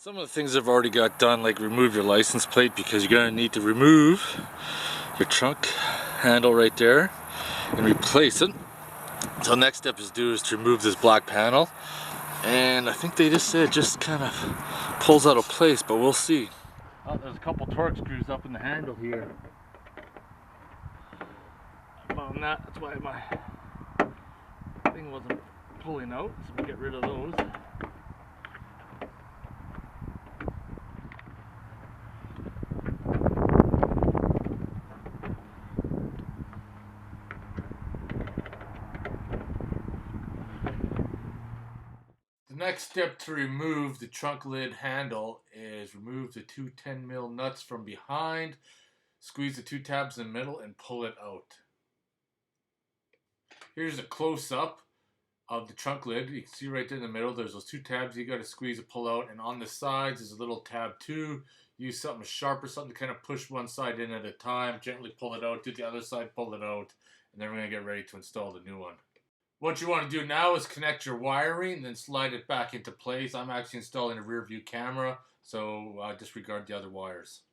Some of the things I've already got done, like remove your license plate, because you're going to need to remove your trunk handle right there and replace it. So next step is to remove this black panel, and I think they just said just kind of pulls out of place, but we'll see. Oh, there's a couple torque screws up in the handle here. I found that's why my thing wasn't pulling out, so we'll get rid of those. The next step to remove the trunk lid handle is remove the two 10mm nuts from behind, squeeze the two tabs in the middle, and pull it out. Here's a close-up of the trunk lid. You can see right there in the middle, there's those two tabs you got to squeeze and pull out, and on the sides is a little tab too. Use something sharp or something to kind of push one side in at a time, gently pull it out, do the other side, pull it out, and then we're going to get ready to install the new one. What you want to do now is connect your wiring and then slide it back into place. I'm actually installing a rear view camera, so disregard the other wires.